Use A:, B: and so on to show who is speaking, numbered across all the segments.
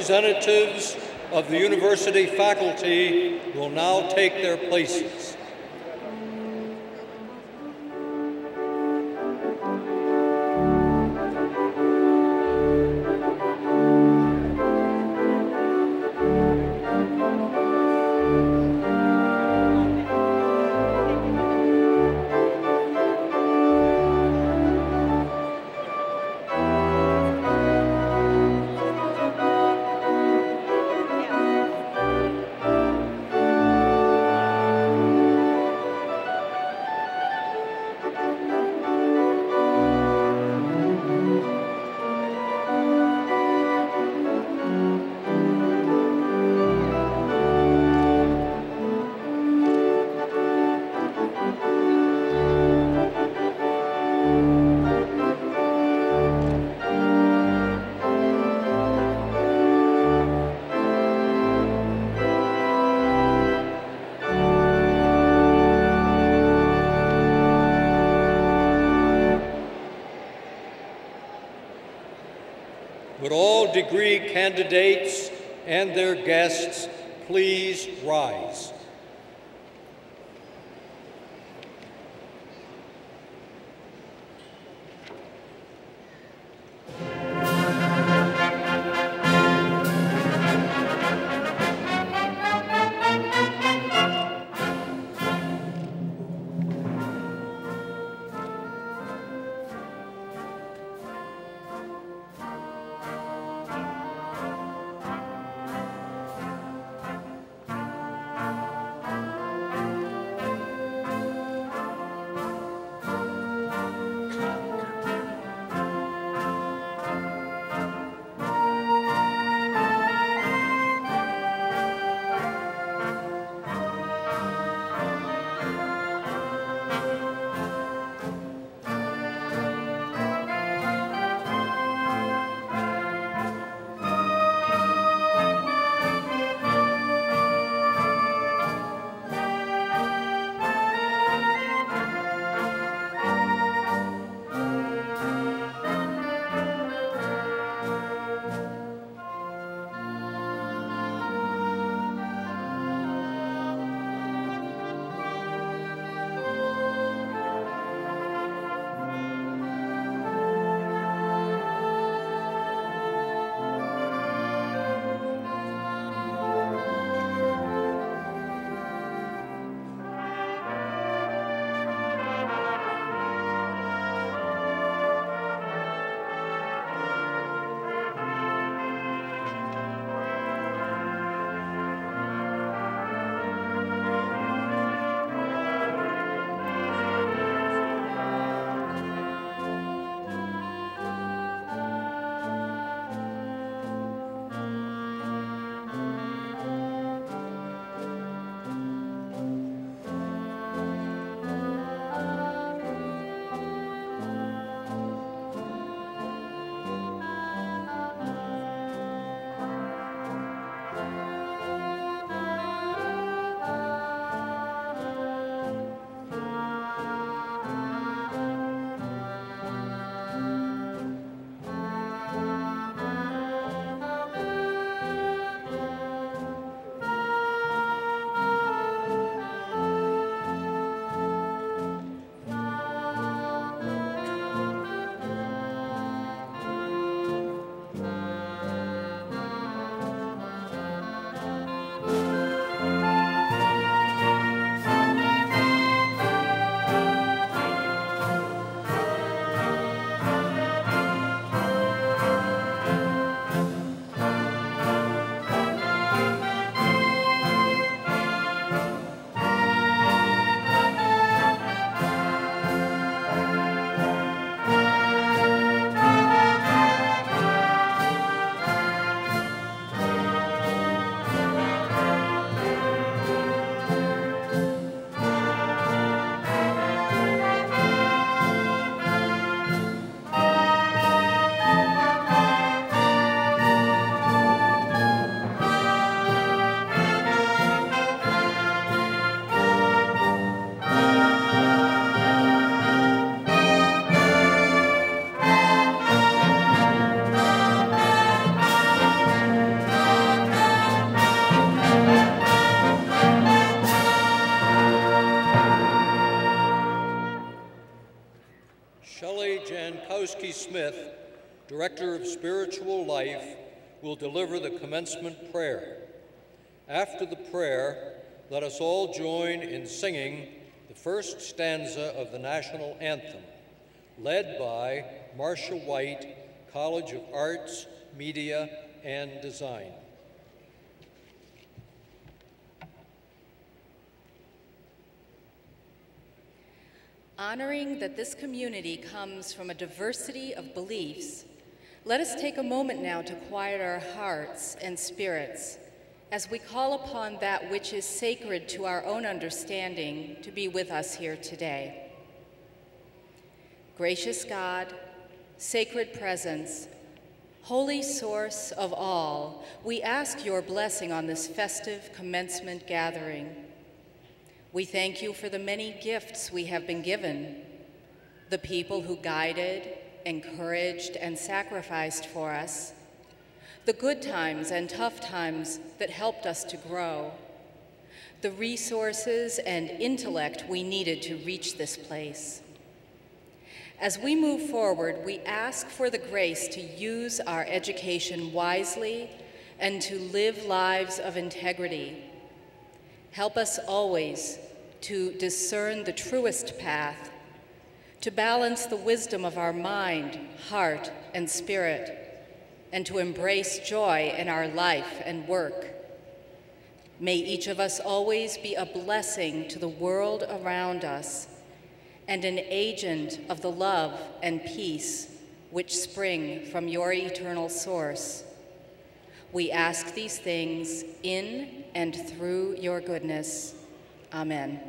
A: representatives of the university faculty will now take their places. Would all degree candidates and their guests please rise? Jankowski-Smith, Director of Spiritual Life, will deliver the commencement prayer. After the prayer, let us all join in singing the first stanza of the national anthem, led by Marcia White, College of Arts, Media, and Design.
B: Honoring that this community comes from a diversity of beliefs, let us take a moment now to quiet our hearts and spirits as we call upon that which is sacred to our own understanding to be with us here today. Gracious God, sacred presence, holy source of all, we ask your blessing on this festive commencement gathering. We thank you for the many gifts we have been given, the people who guided, encouraged, and sacrificed for us, the good times and tough times that helped us to grow, the resources and intellect we needed to reach this place. As we move forward, we ask for the grace to use our education wisely and to live lives of integrity. Help us always to discern the truest path, to balance the wisdom of our mind, heart, and spirit, and to embrace joy in our life and work. May each of us always be a blessing to the world around us and an agent of the love and peace which spring from your eternal source. We ask these things in and through your goodness. Amen.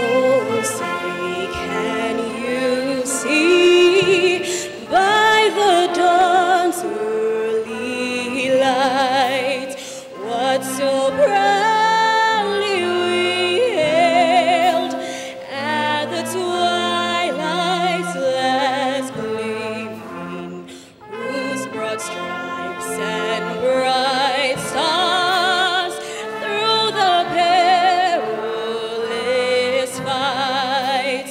C: Oh, say, can you see by the dawn's early light what so proudly we hailed at the twilight's last gleaming, whose broad stripes and bright stars through the perilous fight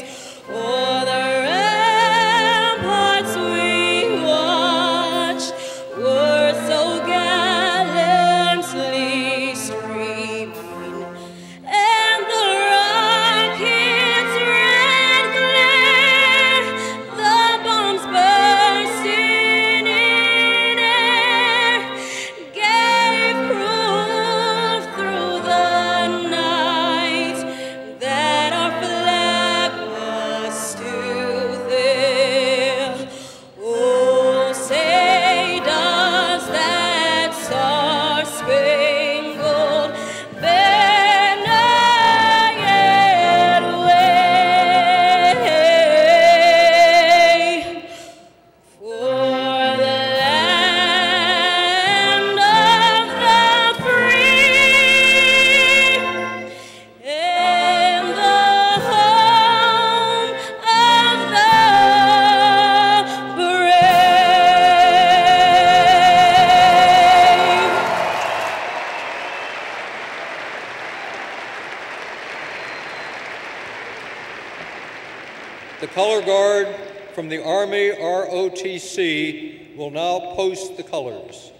C: o'er the ramparts we watched were so gallantly streaming, and the rocket's red glare, the bombs bursting in air, gave proof through the night that our flag was still there. Oh, say does that star-spangled banner yet wave for the land of the free and the home of the brave.
A: The color guard from the Army ROTC will now post the colors.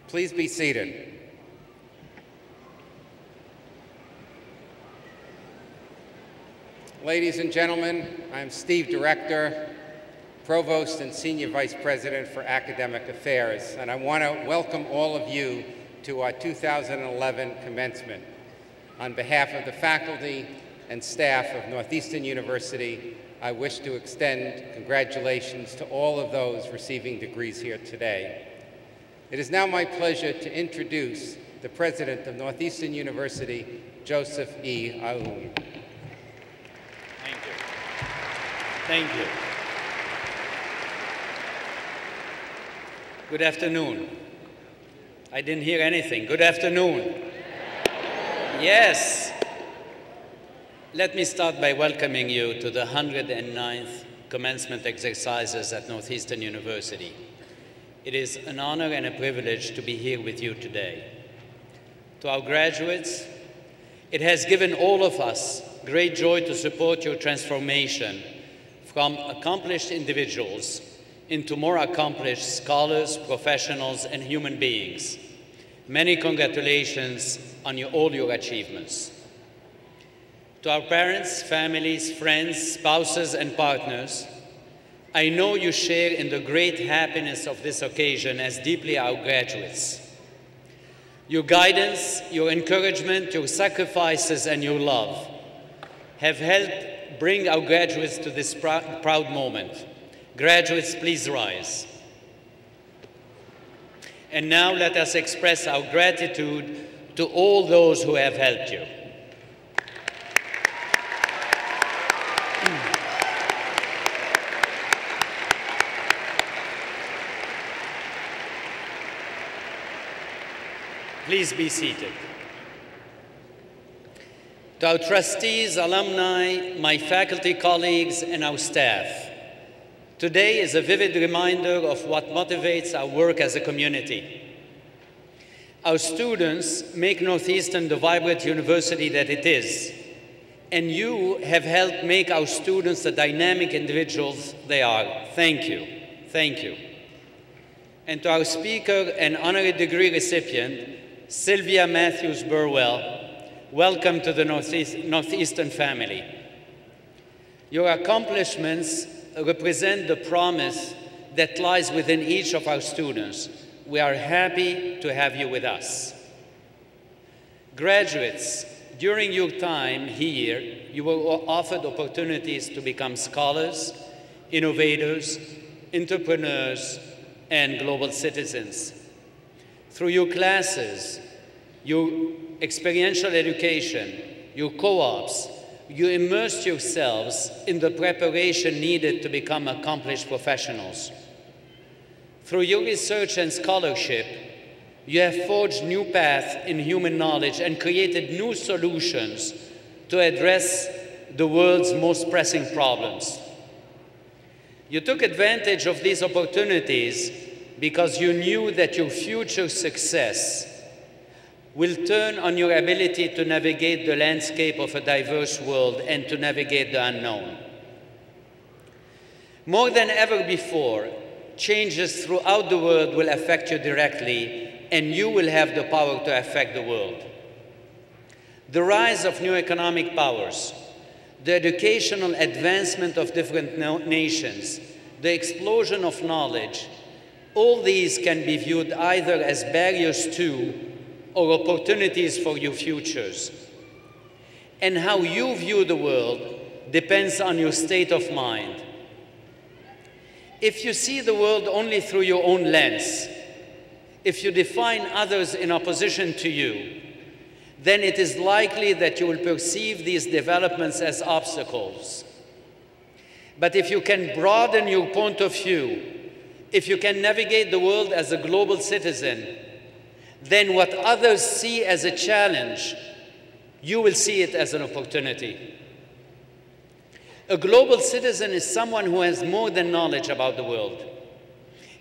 D: Please be seated. Ladies and gentlemen, I'm Steve Director, Provost and Senior Vice President for Academic Affairs, and I want to welcome all of you to our 2011 commencement. On behalf of the faculty and staff of Northeastern University, I wish to extend congratulations to all of those receiving degrees here today. It is now my pleasure to introduce the President of Northeastern University, Joseph E. Alumni.
E: Thank you. Thank you. Good afternoon. I didn't hear anything. Good afternoon. Yes. Let me start by welcoming you to the 109th commencement exercises at Northeastern University. It is an honor and a privilege to be here with you today. To our graduates, it has given all of us great joy to support your transformation from accomplished individuals into more accomplished scholars, professionals, and human beings. Many congratulations on all your achievements. To our parents, families, friends, spouses, and partners, I know you share in the great happiness of this occasion as deeply our graduates. Your guidance, your encouragement, your sacrifices, and your love have helped bring our graduates to this proud moment. Graduates, please rise. And now let us express our gratitude to all those who have helped you. Please be seated. To our trustees, alumni, my faculty colleagues, and our staff, today is a vivid reminder of what motivates our work as a community. Our students make Northeastern the vibrant university that it is, and you have helped make our students the dynamic individuals they are. Thank you. Thank you. And to our speaker and honorary degree recipient, Sylvia Matthews Burwell, welcome to the Northeastern family. Your accomplishments represent the promise that lies within each of our students. We are happy to have you with us. Graduates, during your time here, you were offered opportunities to become scholars, innovators, entrepreneurs, and global citizens. Through your classes, your experiential education, your co-ops, you immersed yourselves in the preparation needed to become accomplished professionals. Through your research and scholarship, you have forged new paths in human knowledge and created new solutions to address the world's most pressing problems. You took advantage of these opportunities because you knew that your future success will turn on your ability to navigate the landscape of a diverse world and to navigate the unknown. More than ever before, changes throughout the world will affect you directly, and you will have the power to affect the world. The rise of new economic powers, the educational advancement of different nations, the explosion of knowledge, all these can be viewed either as barriers to or opportunities for your futures. And how you view the world depends on your state of mind. If you see the world only through your own lens, if you define others in opposition to you, then it is likely that you will perceive these developments as obstacles. But if you can broaden your point of view, if you can navigate the world as a global citizen, then what others see as a challenge, you will see it as an opportunity. A global citizen is someone who has more than knowledge about the world.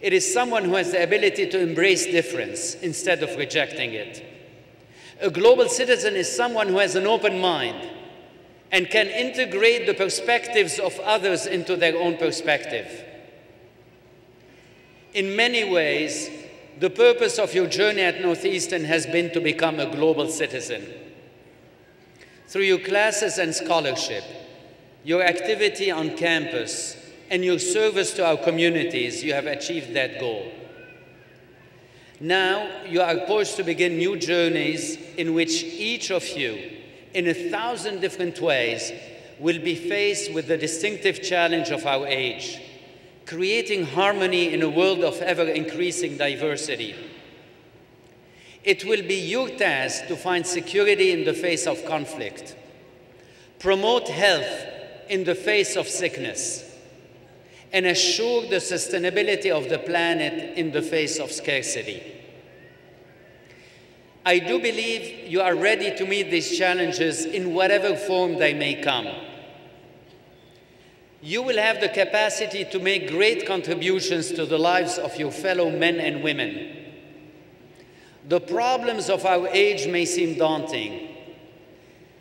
E: It is someone who has the ability to embrace difference instead of rejecting it. A global citizen is someone who has an open mind and can integrate the perspectives of others into their own perspective. In many ways, the purpose of your journey at Northeastern has been to become a global citizen. Through your classes and scholarship, your activity on campus, and your service to our communities, you have achieved that goal. Now, you are poised to begin new journeys in which each of you, in 1,000 different ways, will be faced with the distinctive challenge of our age, creating harmony in a world of ever-increasing diversity. It will be your task to find security in the face of conflict, promote health in the face of sickness, and assure the sustainability of the planet in the face of scarcity. I do believe you are ready to meet these challenges in whatever form they may come. You will have the capacity to make great contributions to the lives of your fellow men and women. The problems of our age may seem daunting,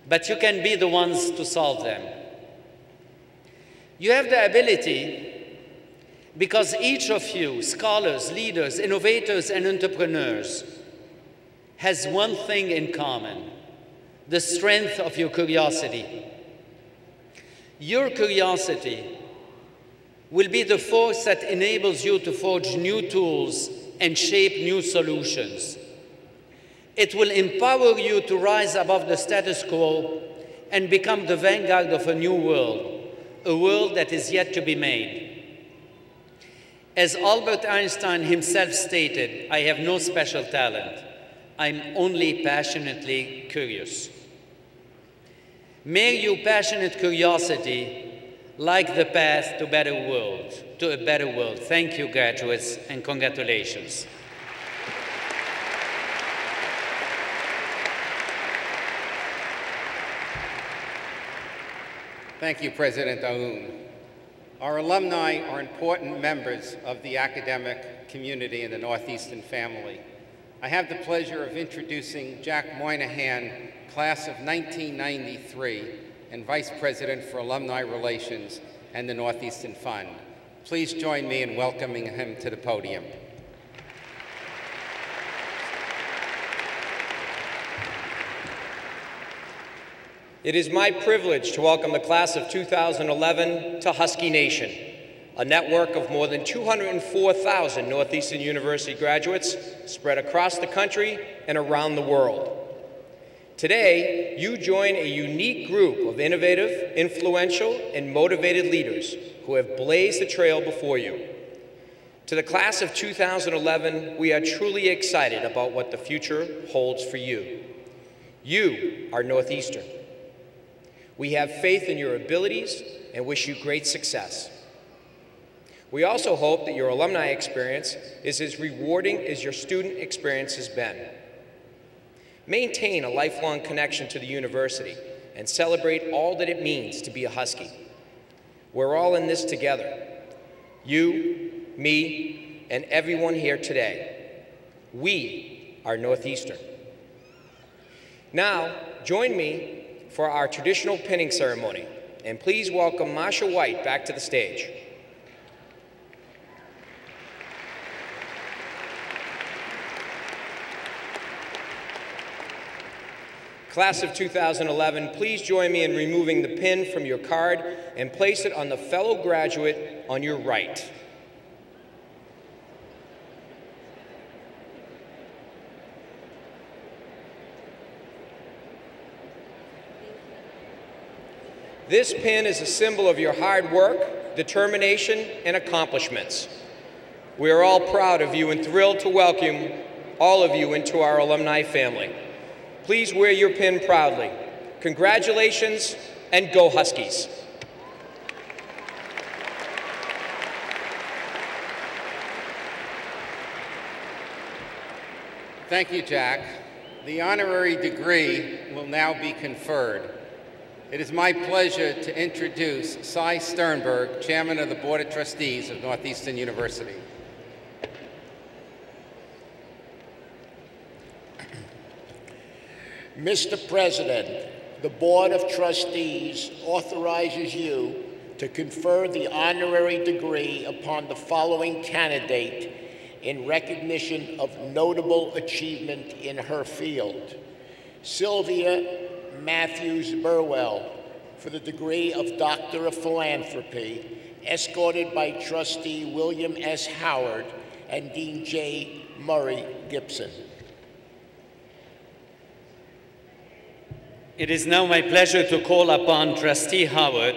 E: but you can be the ones to solve them. You have the ability because each of you, scholars, leaders, innovators, and entrepreneurs, has one thing in common: the strength of your curiosity. Your curiosity will be the force that enables you to forge new tools and shape new solutions. It will empower you to rise above the status quo and become the vanguard of a new world, a world that is yet to be made. As Albert Einstein himself stated, I have no special talent. I'm only passionately curious. May your passionate curiosity light the path to a better world. Thank you, graduates, and congratulations.
D: Thank you, President Aoun. Our alumni are important members of the academic community in the Northeastern family. I have the pleasure of introducing Jack Moynihan, class of 1993, and Vice President for Alumni Relations and the Northeastern Fund. Please join me in welcoming him to the podium.
F: It is my privilege to welcome the class of 2011 to Husky Nation, a network of more than 204,000 Northeastern University graduates spread across the country and around the world. Today, you join a unique group of innovative, influential, and motivated leaders who have blazed the trail before you. To the class of 2011, we are truly excited about what the future holds for you. You are Northeastern. We have faith in your abilities and wish you great success. We also hope that your alumni experience is as rewarding as your student experience has been. Maintain a lifelong connection to the university and celebrate all that it means to be a Husky. We're all in this together. You, me, and everyone here today. We are Northeastern. Now, join me for our traditional pinning ceremony, and please welcome Marsha White back to the stage. Class of 2011, please join me in removing the pin from your card and place it on the fellow graduate on your right. This pin is a symbol of your hard work, determination, and accomplishments. We are all proud of you and thrilled to welcome all of you into our alumni family. Please wear your pin proudly. Congratulations, and go Huskies.
D: Thank you, Jack. The honorary degree will now be conferred. It is my pleasure to introduce Cy Sternberg, Chairman of the Board of Trustees of Northeastern University.
G: Mr. President, the Board of Trustees authorizes you to confer the honorary degree upon the following candidate in recognition of notable achievement in her field. Sylvia Matthews Burwell, for the degree of Doctor of Philanthropy, escorted by Trustee William S. Howard and Dean J. Murray Gibson.
E: It is now my pleasure to call upon Trustee Howard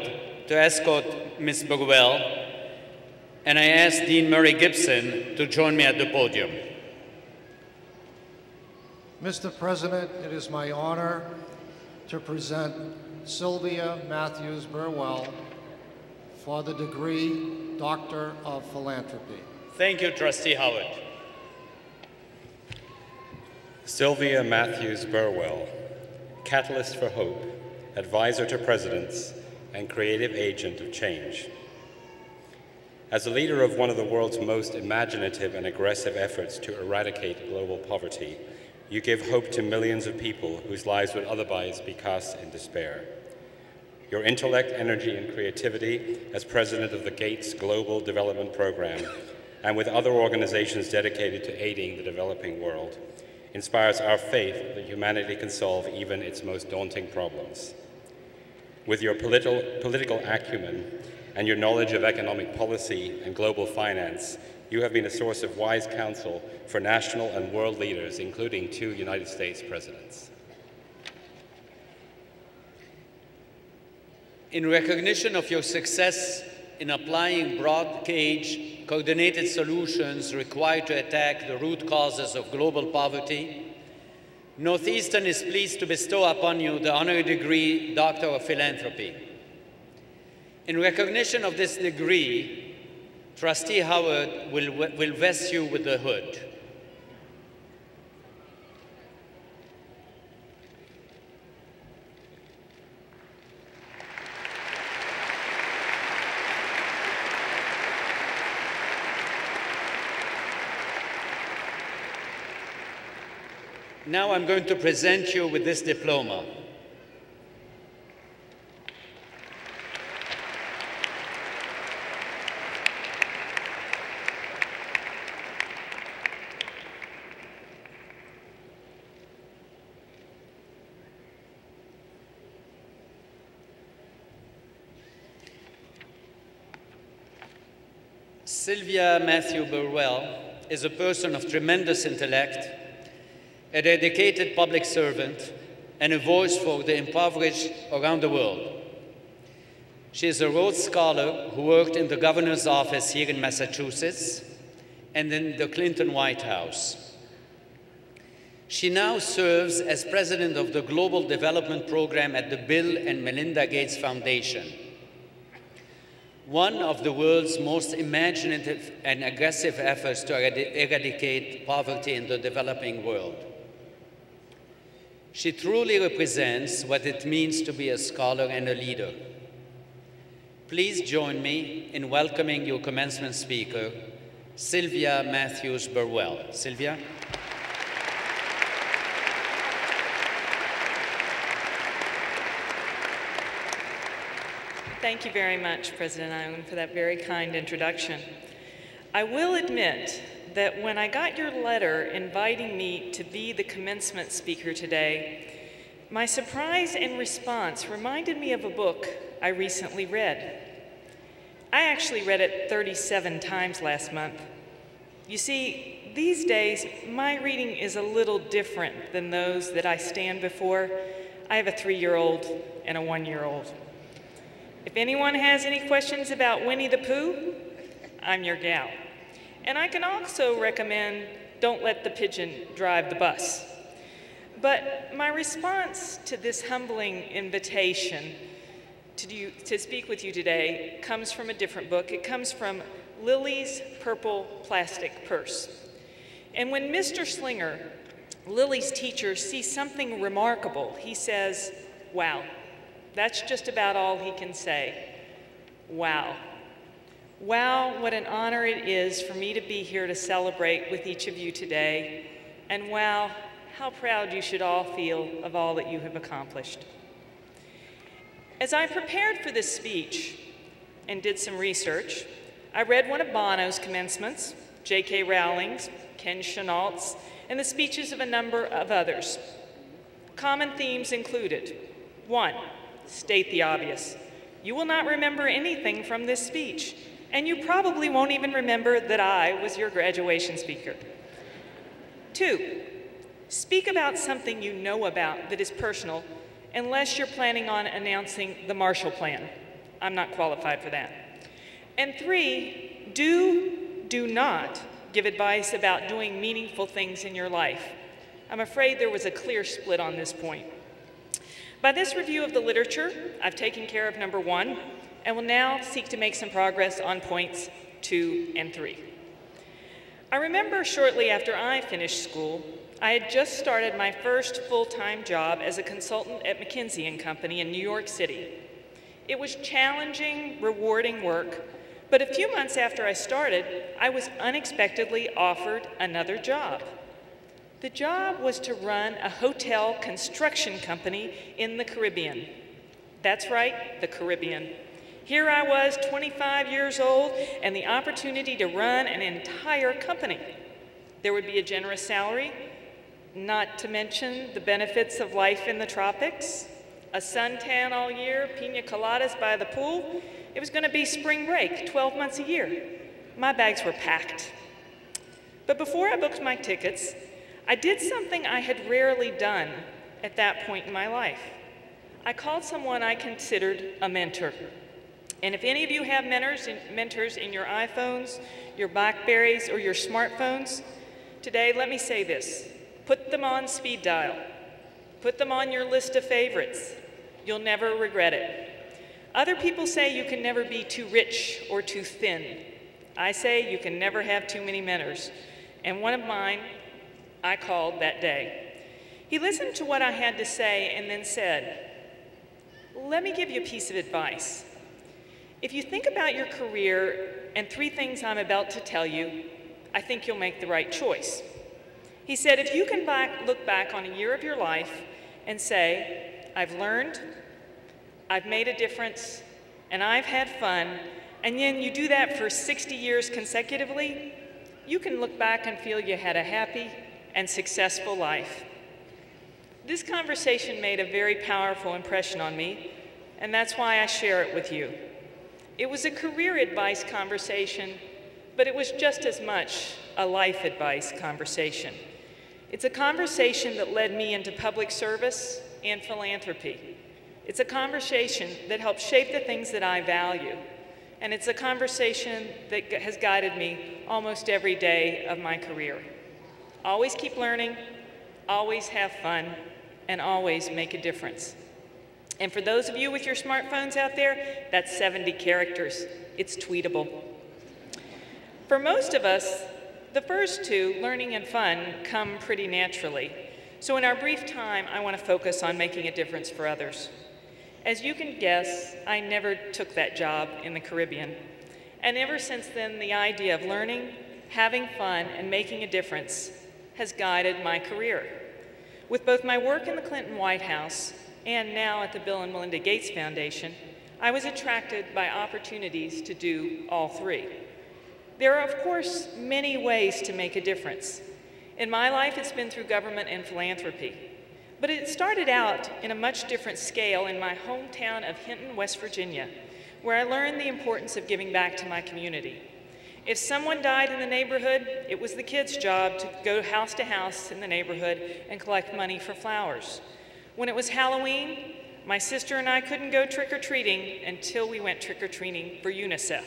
E: to escort Ms. Burwell, and I ask Dean Murray Gibson to join me at the podium.
H: Mr. President, it is my honor to present Sylvia Matthews Burwell for the degree Doctor of Philanthropy.
E: Thank you, Trustee Howard.
I: Sylvia Matthews Burwell, Catalyst for Hope, Advisor to Presidents, and Creative Agent of Change. As a leader of one of the world's most imaginative and aggressive efforts to eradicate global poverty, you give hope to millions of people whose lives would otherwise be cast in despair. Your intellect, energy, and creativity as president of the Gates Global Development Program, and with other organizations dedicated to aiding the developing world, inspires our faith that humanity can solve even its most daunting problems. With your political acumen and your knowledge of economic policy and global finance, you have been a source of wise counsel for national and world leaders, including 2 United States presidents.
E: In recognition of your success in applying broad-gauge, coordinated solutions required to attack the root causes of global poverty, Northeastern is pleased to bestow upon you the honorary degree Doctor of Philanthropy. In recognition of this degree, Trustee Howard will vest you with the hood. Now I'm going to present you with this diploma. Sylvia Matthew Burwell is a person of tremendous intellect, a dedicated public servant, and a voice for the impoverished around the world. She is a Rhodes Scholar who worked in the governor's office here in Massachusetts and in the Clinton White House. She now serves as president of the Global Development Program at the Bill and Melinda Gates Foundation, one of the world's most imaginative and aggressive efforts to eradicate poverty in the developing world. She truly represents what it means to be a scholar and a leader. Please join me in welcoming your commencement speaker, Sylvia Matthews Burwell. Sylvia.
J: Thank you very much, President Iwan, for that very kind introduction. I will admit that when I got your letter inviting me to be the commencement speaker today, my surprise and response reminded me of a book I recently read. I actually read it 37 times last month. You see, these days, my reading is a little different than those that I stand before. I have a 3-year-old and a 1-year-old. If anyone has any questions about Winnie the Pooh, I'm your gal. And I can also recommend Don't Let the Pigeon Drive the Bus. But my response to this humbling invitation to speak with you today comes from a different book. It comes from Lily's Purple Plastic Purse. And when Mr. Slinger, Lily's teacher, sees something remarkable, he says, "Wow." That's just about all he can say. Wow. Wow, what an honor it is for me to be here to celebrate with each of you today. And wow, how proud you should all feel of all that you have accomplished. As I prepared for this speech and did some research, I read one of Bono's commencements, J.K. Rowling's, Ken Chenault's, and the speeches of a number of others. Common themes included: 1, state the obvious. You will not remember anything from this speech, and you probably won't even remember that I was your graduation speaker. 2, speak about something you know about that is personal, unless you're planning on announcing the Marshall Plan. I'm not qualified for that. And 3, do not give advice about doing meaningful things in your life. I'm afraid there was a clear split on this point. By this review of the literature, I've taken care of number 1, and will now seek to make some progress on points 2 and 3. I remember shortly after I finished school, I had just started my first full-time job as a consultant at McKinsey & Company in New York City. It was challenging, rewarding work, but a few months after I started, I was unexpectedly offered another job. The job was to run a hotel construction company in the Caribbean. That's right, the Caribbean. Here I was, 25 years old, and the opportunity to run an entire company. There would be a generous salary, not to mention the benefits of life in the tropics, a suntan all year, pina coladas by the pool. It was going to be spring break, 12 months a year. My bags were packed. But before I booked my tickets, I did something I had rarely done at that point in my life. I called someone I considered a mentor. And if any of you have mentors in your iPhones, your Blackberries, or your smartphones, today let me say this. Put them on speed dial. Put them on your list of favorites. You'll never regret it. Other people say you can never be too rich or too thin. I say you can never have too many mentors. And one of mine I called that day. He listened to what I had to say and then said, "Let me give you a piece of advice. If you think about your career and 3 things I'm about to tell you, I think you'll make the right choice." He said, if you can look back on a year of your life and say, I've learned, I've made a difference, and I've had fun, and then you do that for 60 years consecutively, you can look back and feel you had a happy and successful life. This conversation made a very powerful impression on me, and that's why I share it with you. It was a career advice conversation, but it was just as much a life advice conversation. It's a conversation that led me into public service and philanthropy. It's a conversation that helped shape the things that I value. And it's a conversation that has guided me almost every day of my career. Always keep learning, always have fun, and always make a difference. And for those of you with your smartphones out there, that's 70 characters. It's tweetable. For most of us, the first 2, learning and fun, come pretty naturally. So in our brief time, I want to focus on making a difference for others. As you can guess, I never took that job in the Caribbean. And ever since then, the idea of learning, having fun, and making a difference has guided my career. With both my work in the Clinton White House and now at the Bill and Melinda Gates Foundation, I was attracted by opportunities to do all 3. There are, of course, many ways to make a difference. In my life, it's been through government and philanthropy. But it started out in a much different scale in my hometown of Hinton, West Virginia, where I learned the importance of giving back to my community. If someone died in the neighborhood, it was the kids' job to go house to house in the neighborhood and collect money for flowers. When it was Halloween, my sister and I couldn't go trick-or-treating until we went trick-or-treating for UNICEF.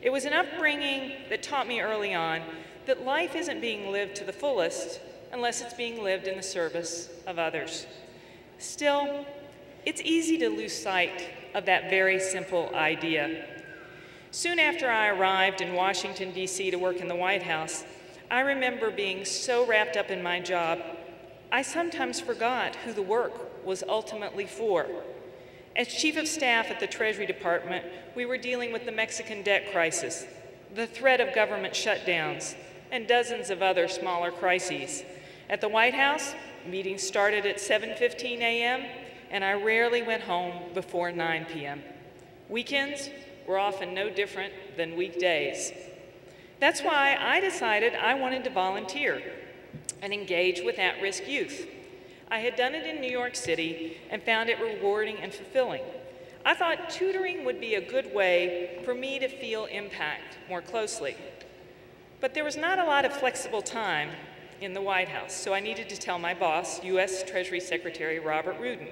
J: It was an upbringing that taught me early on that life isn't being lived to the fullest unless it's being lived in the service of others. Still, it's easy to lose sight of that very simple idea. Soon after I arrived in Washington, D.C. to work in the White House, I remember being so wrapped up in my job, I sometimes forgot who the work was ultimately for. As Chief of Staff at the Treasury Department, we were dealing with the Mexican debt crisis, the threat of government shutdowns, and dozens of other smaller crises. At the White House, meetings started at 7:15 a.m., and I rarely went home before 9 p.m. Weekends were often no different than weekdays. That's why I decided I wanted to volunteer and engage with at-risk youth. I had done it in New York City and found it rewarding and fulfilling. I thought tutoring would be a good way for me to feel impact more closely. But there was not a lot of flexible time in the White House, so I needed to tell my boss, U.S. Treasury Secretary Robert Rudin,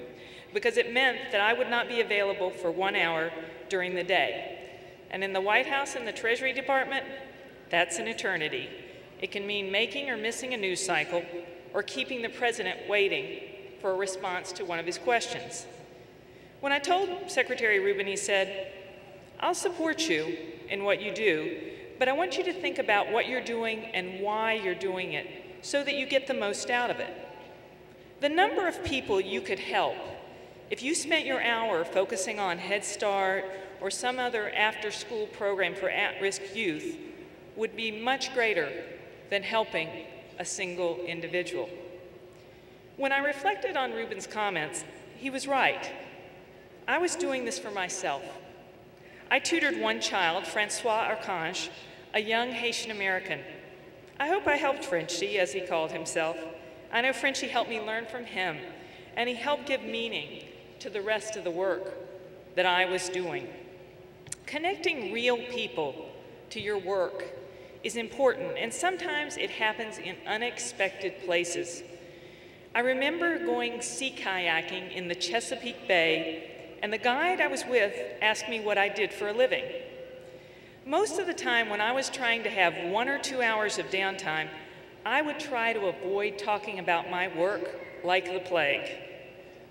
J: because it meant that I would not be available for 1 hour during the day. And in the White House and the Treasury Department, that's an eternity. It can mean making or missing a news cycle or keeping the president waiting for a response to one of his questions. When I told Secretary Rubin, he said, "I'll support you in what you do, but I want you to think about what you're doing and why you're doing it so that you get the most out of it." The number of people you could help if you spent your hour focusing on Head Start or some other after-school program for at-risk youth would be much greater than helping a single individual. When I reflected on Rubin's comments, he was right. I was doing this for myself. I tutored one child, Francois Archange, a young Haitian American. I hope I helped Frenchie, as he called himself. I know Frenchie helped me learn from him, and he helped give meaning to the rest of the work that I was doing. Connecting real people to your work is important, and sometimes it happens in unexpected places. I remember going sea kayaking in the Chesapeake Bay, and the guide I was with asked me what I did for a living. Most of the time when I was trying to have 1 or 2 hours of downtime, I would try to avoid talking about my work like the plague.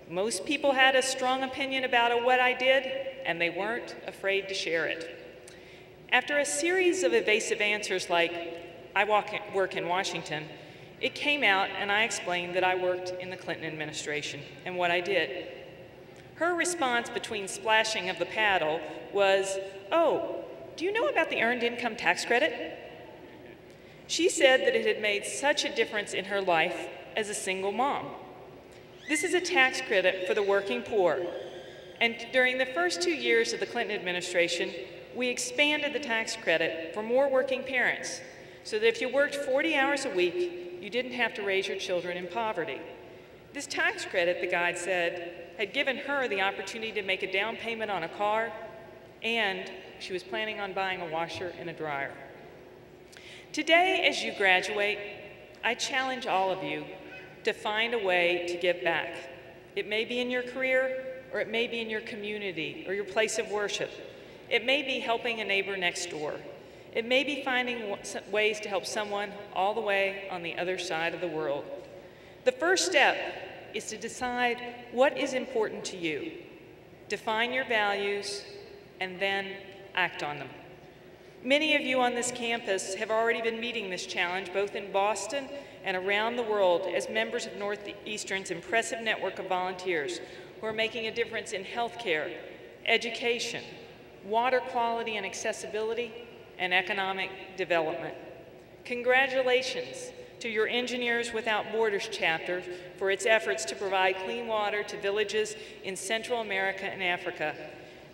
J: Most people had a strong opinion about what I did, and they weren't afraid to share it. After a series of evasive answers like, "I work in Washington," it came out and I explained that I worked in the Clinton administration and what I did. Her response between splashing of the paddle was, "Oh, do you know about the Earned Income Tax Credit?" She said that it had made such a difference in her life as a single mom. This is a tax credit for the working poor, and during the first 2 years of the Clinton administration, we expanded the tax credit for more working parents, so that if you worked 40 hours a week, you didn't have to raise your children in poverty. This tax credit, the guide said, had given her the opportunity to make a down payment on a car, and she was planning on buying a washer and a dryer. Today, as you graduate, I challenge all of you to find a way to give back. It may be in your career, or it may be in your community, or your place of worship. It may be helping a neighbor next door. It may be finding ways to help someone all the way on the other side of the world. The first step is to decide what is important to you. Define your values, and then act on them. Many of you on this campus have already been meeting this challenge, both in Boston and around the world, as members of Northeastern's impressive network of volunteers who are making a difference in healthcare, education, water quality and accessibility, and economic development. Congratulations to your Engineers Without Borders chapter for its efforts to provide clean water to villages in Central America and Africa.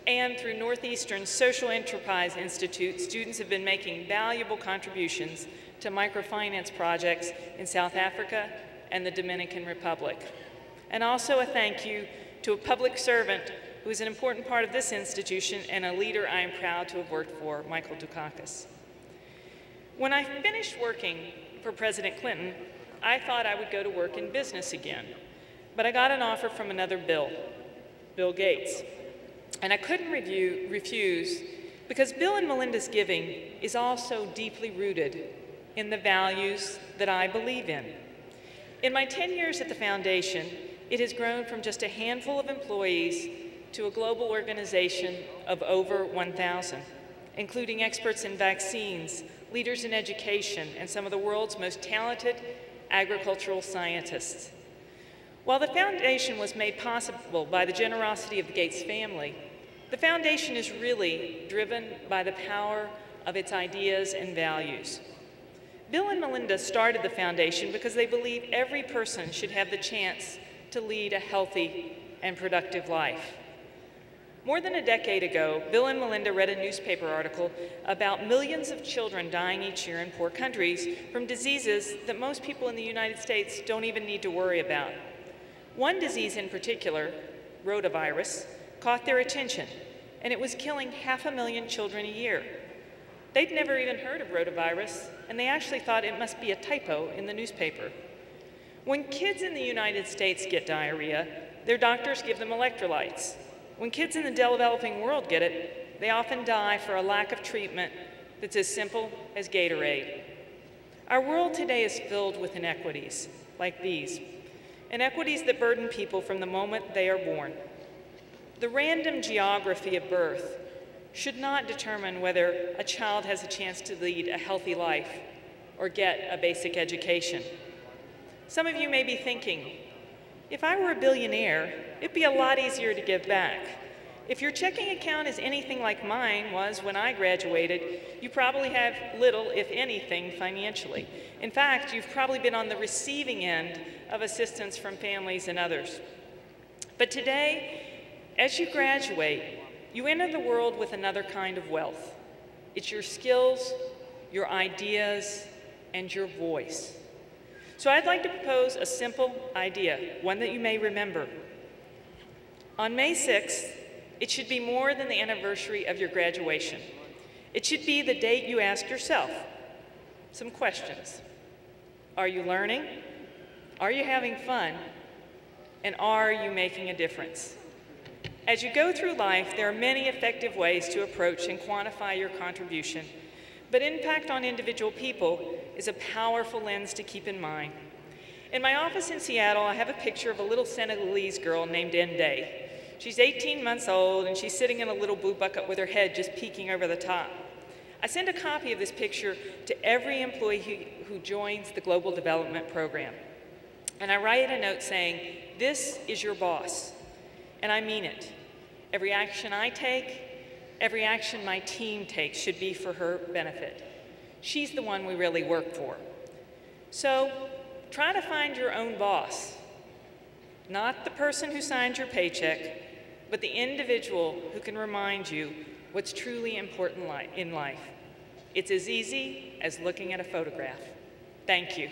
J: And through Northeastern's Social Enterprise Institute, students have been making valuable contributions to microfinance projects in South Africa and the Dominican Republic. And also a thank you to a public servant who is an important part of this institution and a leader I am proud to have worked for, Michael Dukakis. When I finished working for President Clinton, I thought I would go to work in business again. But I got an offer from another Bill Gates. And I couldn't refuse, because Bill and Melinda's giving is also deeply rooted in the values that I believe in. In my 10 years at the foundation, it has grown from just a handful of employees to a global organization of over 1,000, including experts in vaccines, leaders in education, and some of the world's most talented agricultural scientists. While the foundation was made possible by the generosity of the Gates family, the foundation is really driven by the power of its ideas and values. Bill and Melinda started the foundation because they believe every person should have the chance to lead a healthy and productive life. More than a decade ago, Bill and Melinda read a newspaper article about millions of children dying each year in poor countries from diseases that most people in the United States don't even need to worry about. One disease in particular, rotavirus, caught their attention, and it was killing 500,000 children a year. They'd never even heard of rotavirus, and they actually thought it must be a typo in the newspaper. When kids in the United States get diarrhea, their doctors give them electrolytes. When kids in the developing world get it, they often die for a lack of treatment that's as simple as Gatorade. Our world today is filled with inequities like these, inequities that burden people from the moment they are born. The random geography of birth should not determine whether a child has a chance to lead a healthy life or get a basic education. Some of you may be thinking, if I were a billionaire, it'd be a lot easier to give back. If your checking account is anything like mine was when I graduated, you probably have little, if anything, financially. In fact, you've probably been on the receiving end of assistance from families and others. But today, as you graduate, you enter the world with another kind of wealth. It's your skills, your ideas, and your voice. So I'd like to propose a simple idea, one that you may remember. On May 6th, it should be more than the anniversary of your graduation. It should be the date you ask yourself some questions. Are you learning? Are you having fun? And are you making a difference? As you go through life, there are many effective ways to approach and quantify your contribution, but impact on individual people is a powerful lens to keep in mind. In my office in Seattle, I have a picture of a little Senegalese girl named Ndé. She's 18 months old, and she's sitting in a little blue bucket with her head just peeking over the top. I send a copy of this picture to every employee who joins the Global Development Program. And I write a note saying, "This is your boss." And I mean it. Every action I take, every action my team takes should be for her benefit. She's the one we really work for. So try to find your own boss, not the person who signed your paycheck, but the individual who can remind you what's truly important in life. It's as easy as looking at a photograph. Thank you.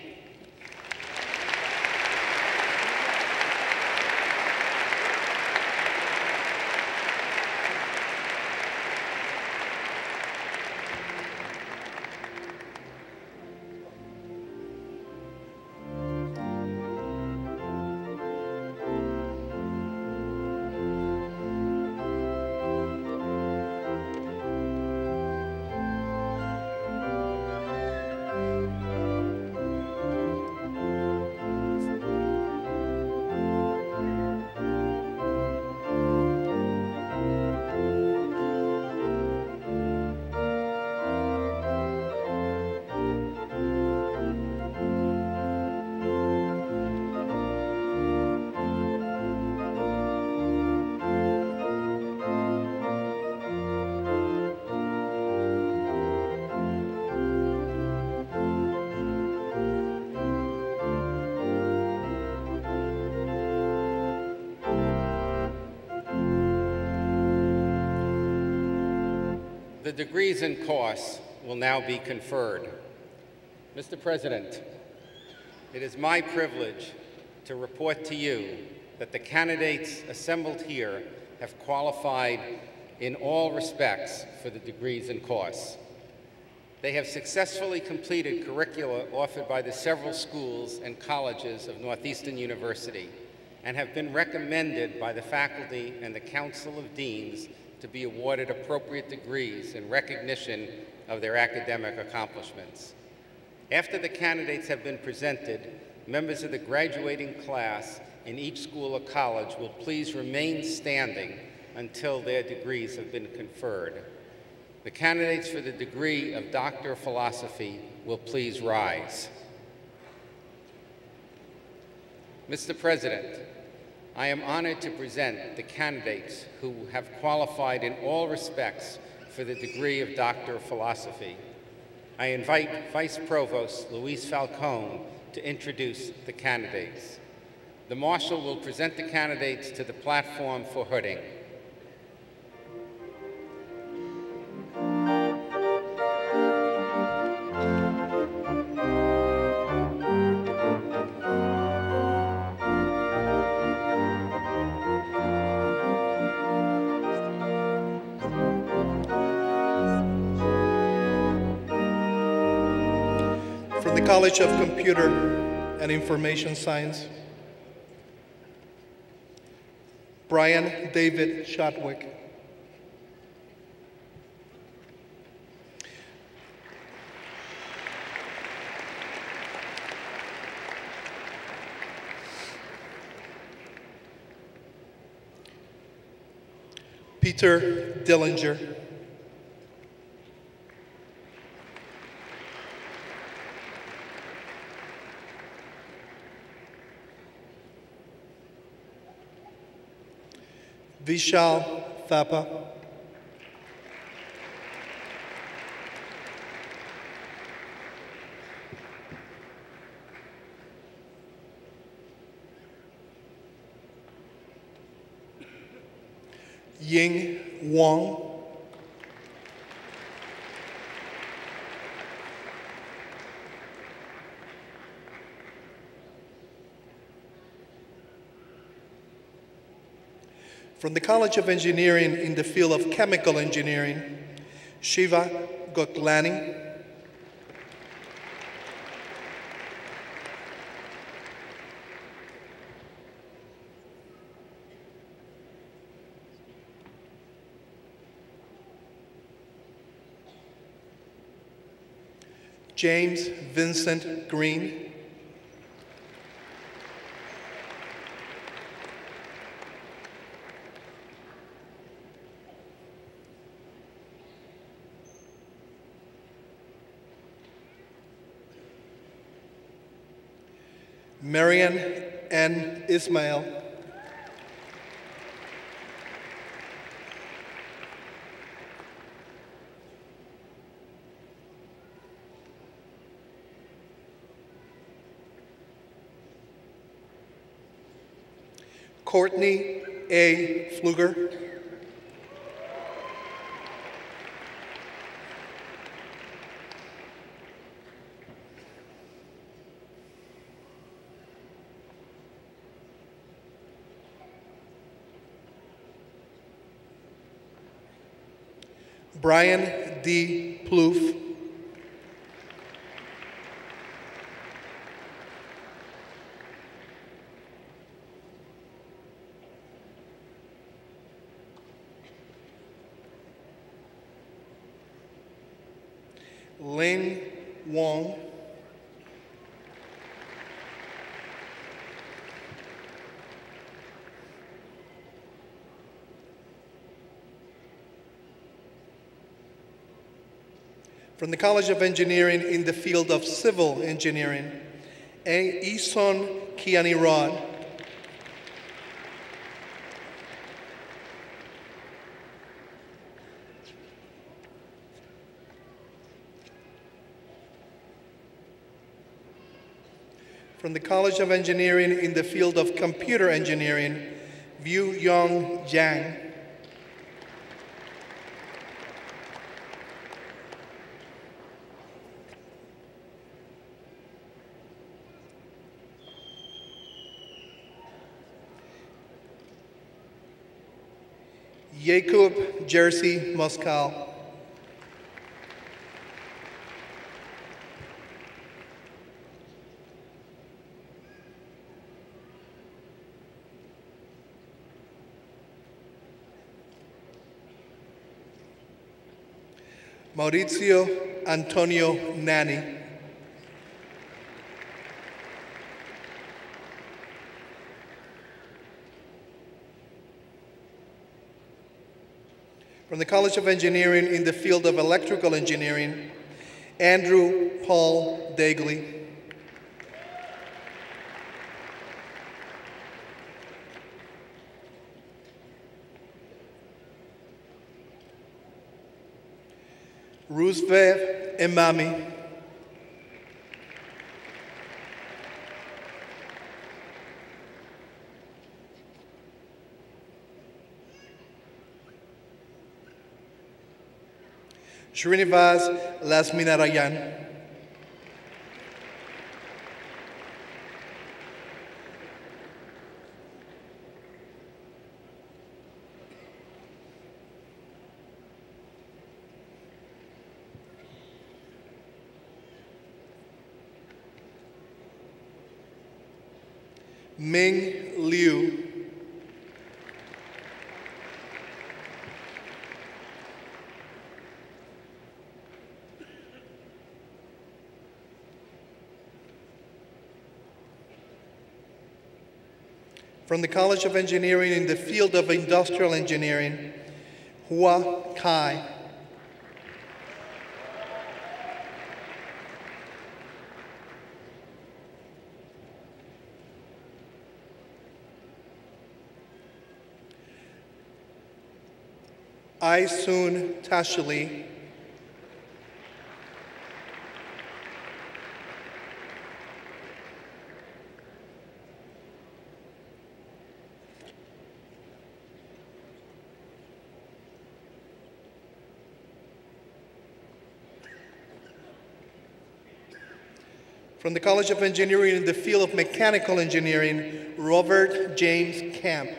D: The degrees and course will now be conferred. Mr. President, it is my privilege to report to you that the candidates assembled here have qualified in all respects for the degrees and course. They have successfully completed curricula offered by the several schools and colleges of Northeastern University and have been recommended by the faculty and the Council of Deans to be awarded appropriate degrees in recognition of their academic accomplishments. After the candidates have been presented, members of the graduating class in each school or college will please remain standing until their degrees have been conferred. The candidates for the degree of Doctor of Philosophy will please rise. Mr. President, I am honored to present the candidates who have qualified in all respects for the degree of Doctor of Philosophy. I invite Vice Provost Luis Falcone to introduce the candidates. The Marshal will present the candidates to the platform for hooding.
K: College of Computer and Information Science, Brian David Shotwick. Peter Dillinger. Vishal Thapa. Ying Wang. From the College of Engineering in the field of Chemical Engineering, Shiva Goklani. James Vincent Green. Marian N. Ismail. Courtney A. Pfluger. Brian D. Plouffe. Ling Wong. From the College of Engineering in the field of Civil Engineering, Eason Kiani Rod. From the College of Engineering in the field of Computer Engineering, View Yong Jiang. Jacob Jersey Moscal. Maurizio Antonio Nani. From the College of Engineering in the field of Electrical Engineering, Andrew Paul Dagley. Roosevelt Emami. Srinivas Lasminarayan. Ming Liu. From the College of Engineering in the field of Industrial Engineering, Hua Kai. Aisun Tashili. From the College of Engineering in the field of Mechanical Engineering, Robert James Camp.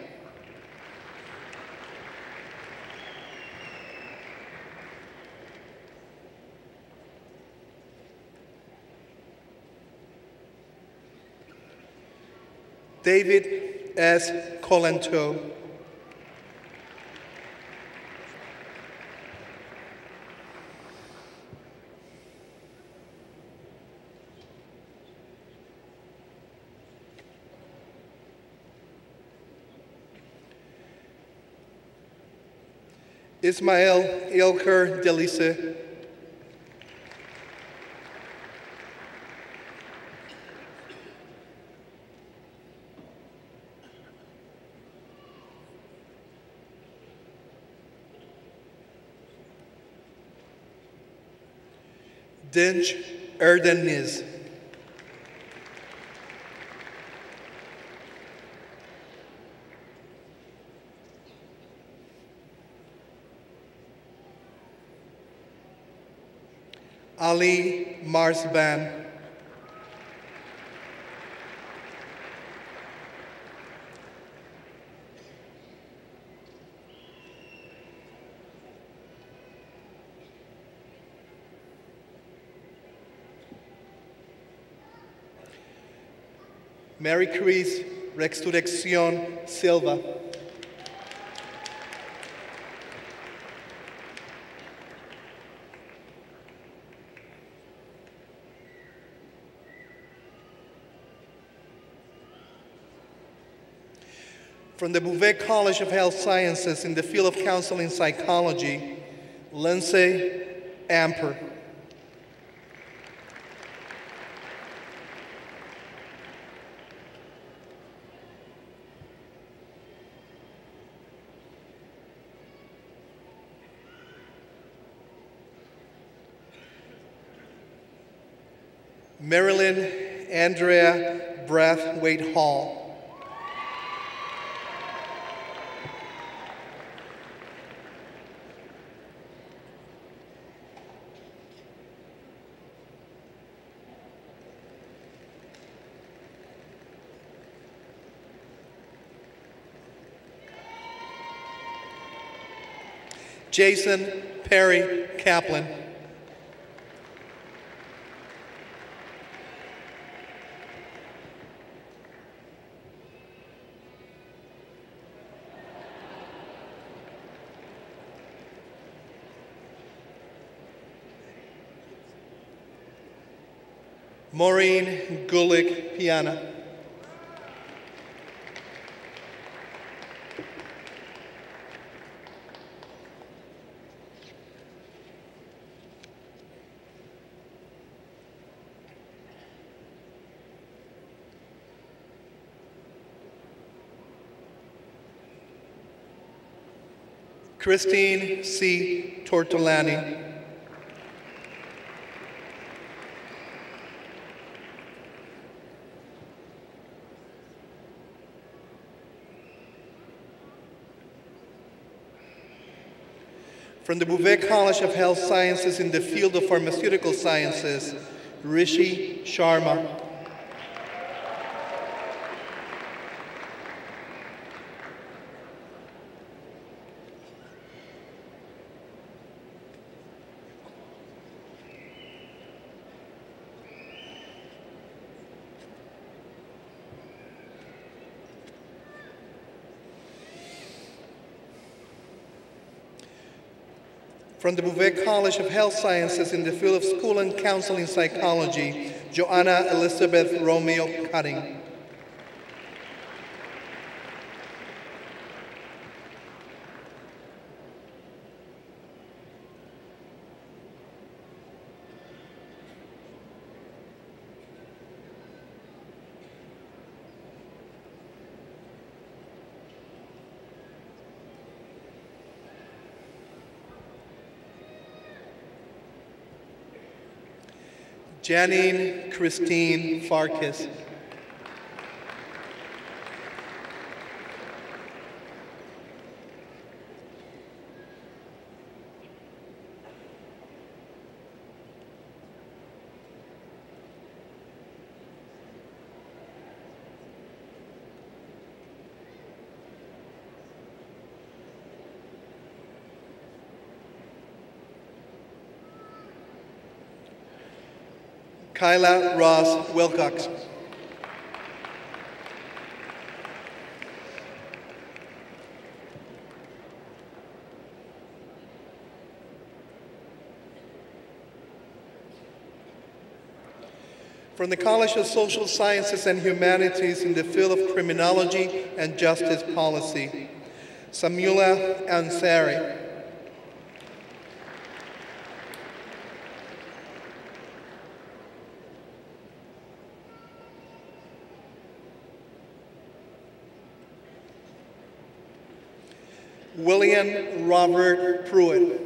K: David S. Colento. Ismael Ilker Delise. Dinch Erdeniz. Ali Marsban. Mary Chris Resurrección Silva. From the Bouvet College of Health Sciences in the field of counseling psychology, Lindsay Amper. Marilyn Andrea Brathwaite Hall. Jason Perry Kaplan. Maureen Gulick Piana. Christine C. Tortolani. From the Bouvet College of Health Sciences in the field of pharmaceutical sciences, Rishi Sharma. From the Bouvet College of Health Sciences in the field of school and counseling psychology, Joanna Elizabeth Romeo Cutting. Janine Christine Farkas. Kyla Ross Wilcox. From the College of Social Sciences and Humanities in the field of criminology and justice policy, Samula Ansari. William Robert Pruitt.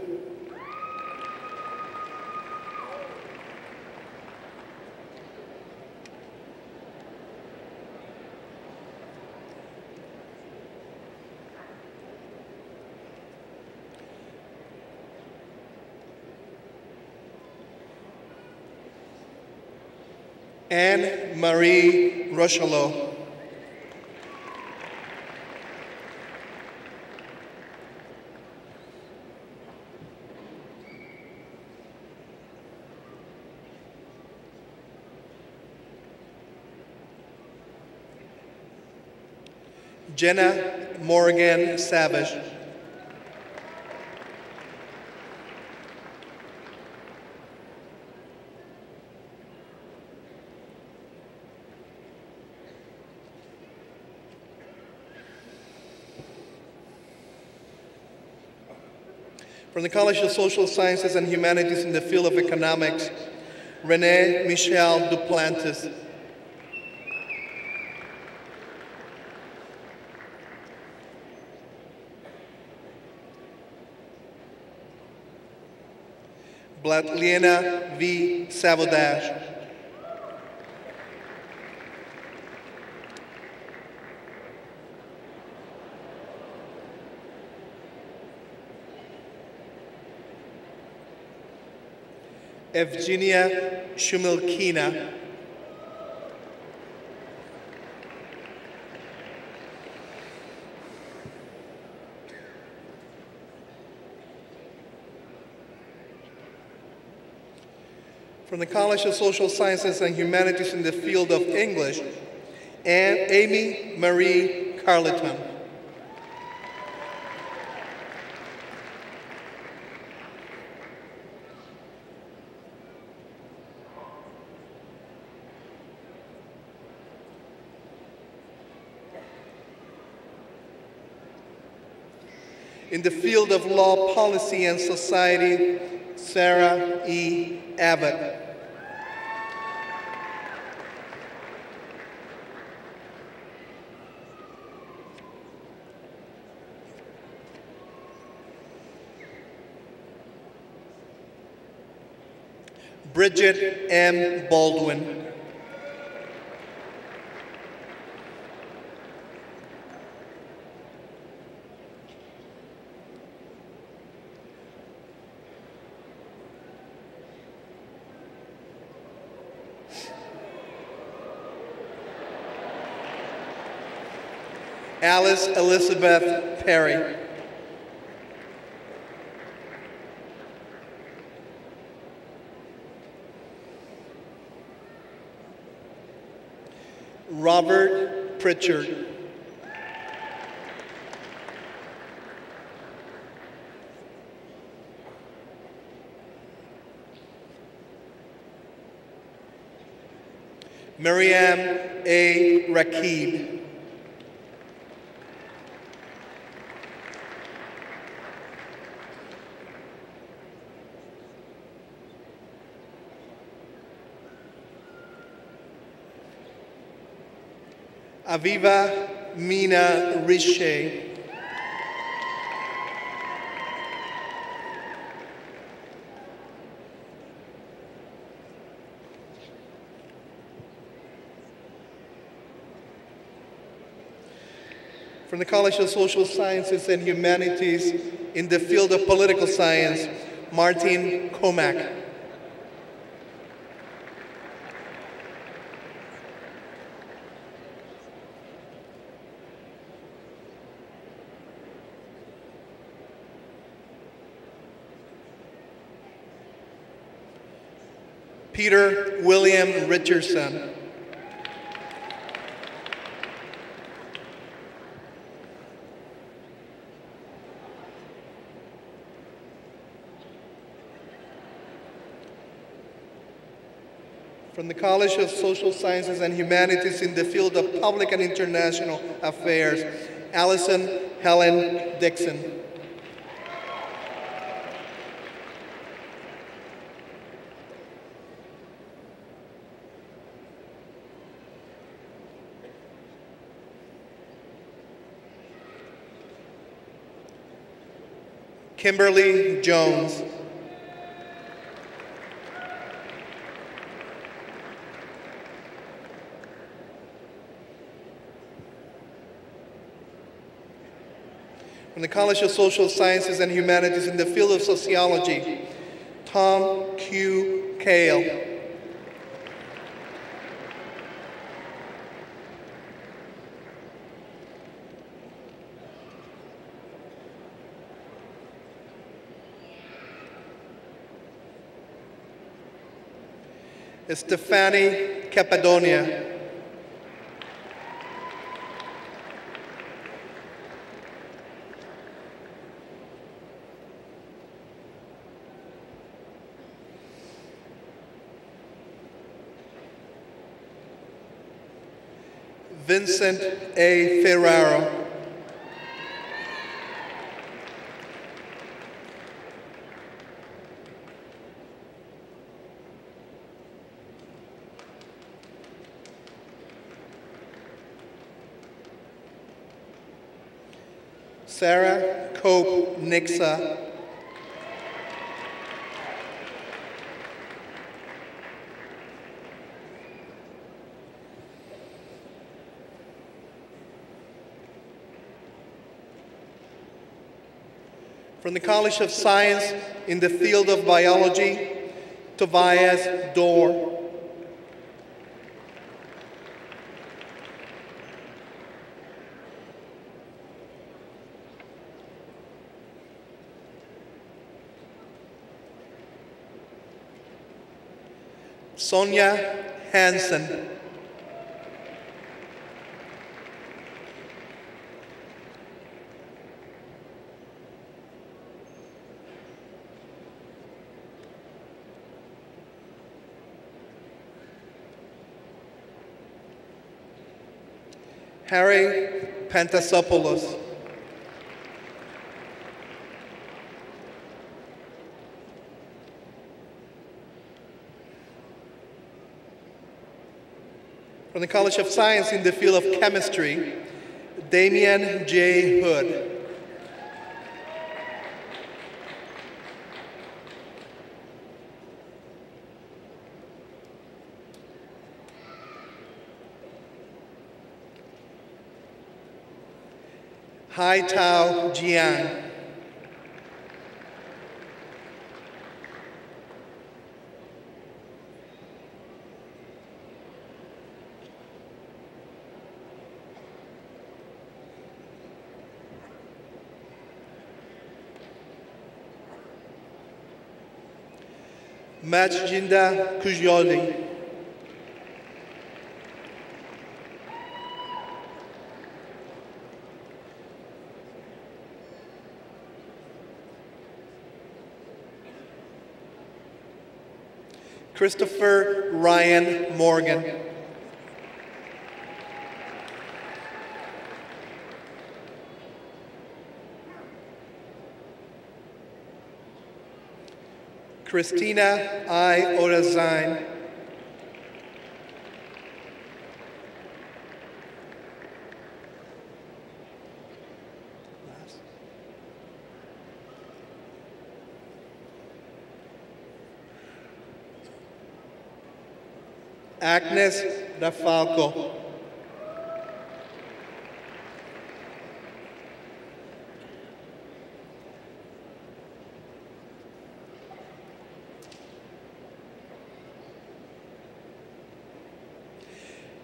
K: Anne Marie Rochelot. Jenna Morgan Savage. From the College of Social Sciences and Humanities in the field of economics, Renee Michelle Duplantis. Blatliena V. Savodash. Evgenia Shumilkina. From the College of Social Sciences and Humanities in the field of English, and Amy Marie Carleton. In the field of law, policy, and society, Sarah E. Abbott. Bridget M. Baldwin. Alice Elizabeth Perry. Robert Pritchard. Miriam A. Rakib. Aviva Mina Riche. From the College of Social Sciences and Humanities in the field of political science, Martin Komak. Peter William Richardson. From the College of Social Sciences and Humanities in the field of public and international affairs, Allison Helen Dixon. Kimberly Jones. From the College of Social Sciences and Humanities in the field of sociology, Tom Q. Kale. Stefani Cappadonia. Vincent A. Ferraro. Sarah Cope Nixa. From the College of Science in the field of biology, Tobias Dorr. Sonia Hansen. Harry Pantasopoulos. From the College of Science in the field of chemistry, Damian J. Hood. Hai Tao Jiang. Majinda Kujoli. Christopher Ryan Morgan. Christina I. Orazine. Agnes Rafalco.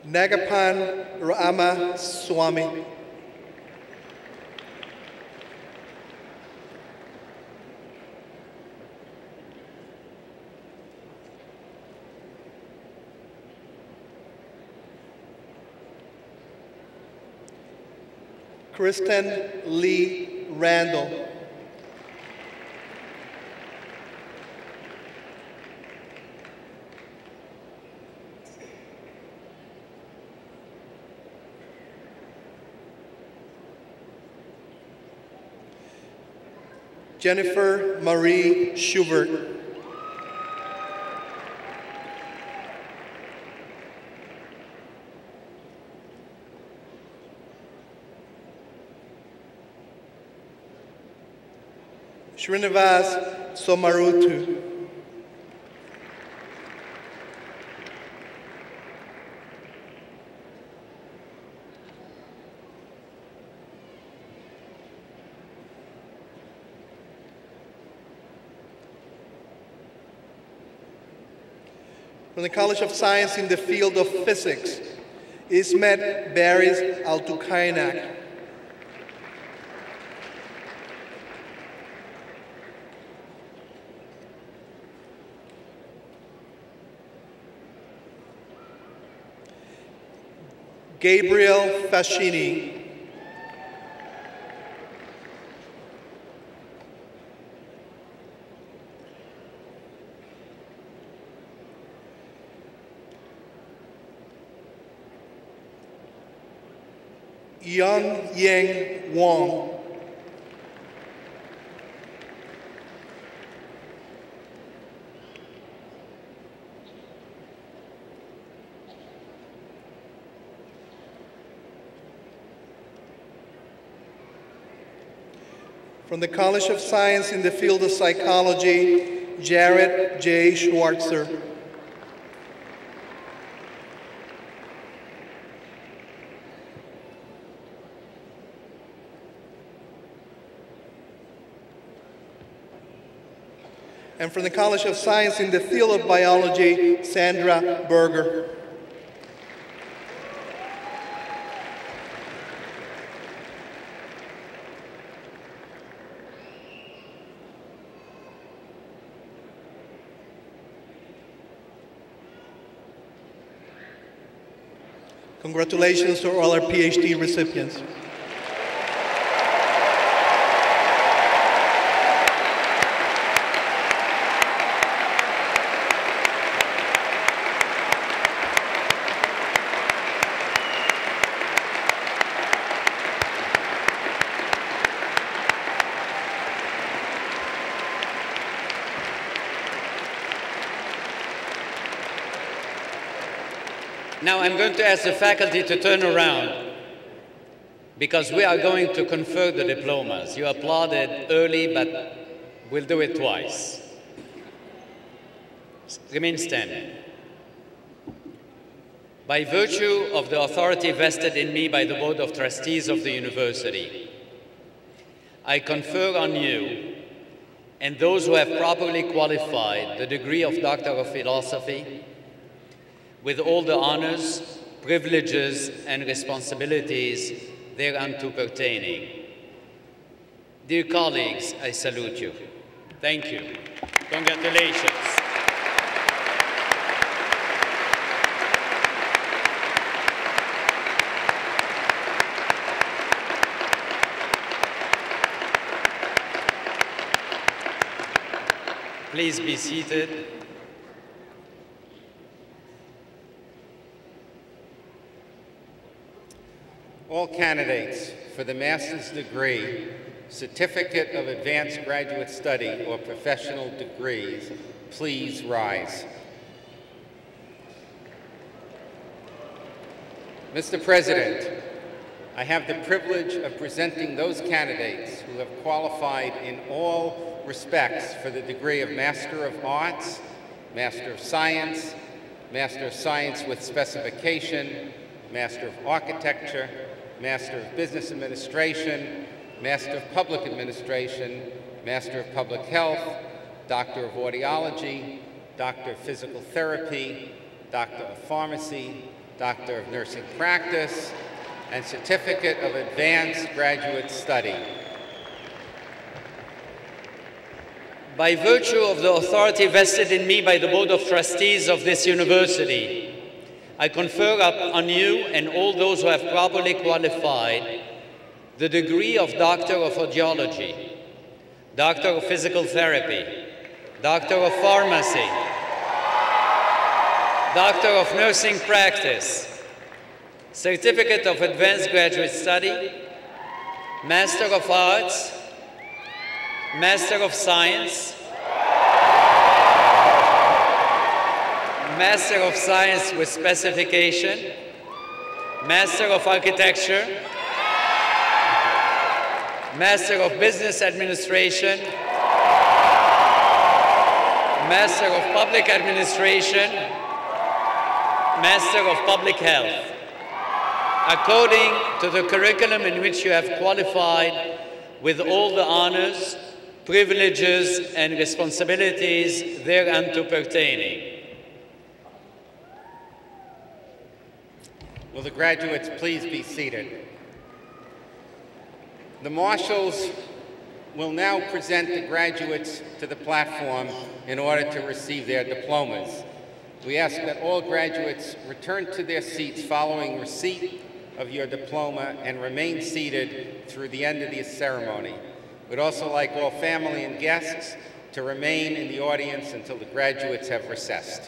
K: Nagapan Rama Swami. Kristen Lee Randall. Jennifer Marie Schubert. Srinivas Somarutu. From the College of Science in the field of physics, Ismet Baris Altukainak. Gabriel Fascini. Young Yang Wong. From the College of Science in the field of psychology, Jared J. Schwartzer. And from the College of Science in the field of biology, Sandra Berger. Congratulations to all our PhD recipients.
E: Now I'm going to ask the faculty to turn around because we are going to confer the diplomas. You applauded early, but we'll do it twice. Remain standing. By virtue of the authority vested in me by the Board of Trustees of the University, I confer on you and those who have properly qualified the degree of Doctor of Philosophy with all the honors, privileges, and responsibilities thereunto pertaining. Dear colleagues, I salute you. Thank you. Congratulations. Please be seated.
D: All candidates for the master's degree, certificate of advanced graduate study, or professional degrees please rise. Mr. President, I have the privilege of presenting those candidates who have qualified in all respects for the degree of Master of Arts, Master of Science with Specification, Master of Architecture, Master of Business Administration, Master of Public Administration, Master of Public Health, Doctor of Audiology, Doctor of Physical Therapy, Doctor of Pharmacy, Doctor of Nursing Practice, and Certificate of Advanced Graduate Study.
E: By virtue of the authority vested in me by the Board of Trustees of this university, I confer on you and all those who have properly qualified the degree of Doctor of Audiology, Doctor of Physical Therapy, Doctor of Pharmacy, Doctor of Nursing Practice, Certificate of Advanced Graduate Study, Master of Arts, Master of Science, Master of Science with Specification, Master of Architecture, Master of Business Administration, Master of Public Administration, Master of Public Health, according to the curriculum in which you have qualified with all the honors, privileges, and responsibilities thereunto pertaining.
D: Will the graduates please be seated? The marshals will now present the graduates to the platform in order to receive their diplomas. We ask that all graduates return to their seats following receipt of your diploma and remain seated through the end of the ceremony. We'd also like all family and guests to remain in the audience until the graduates have recessed.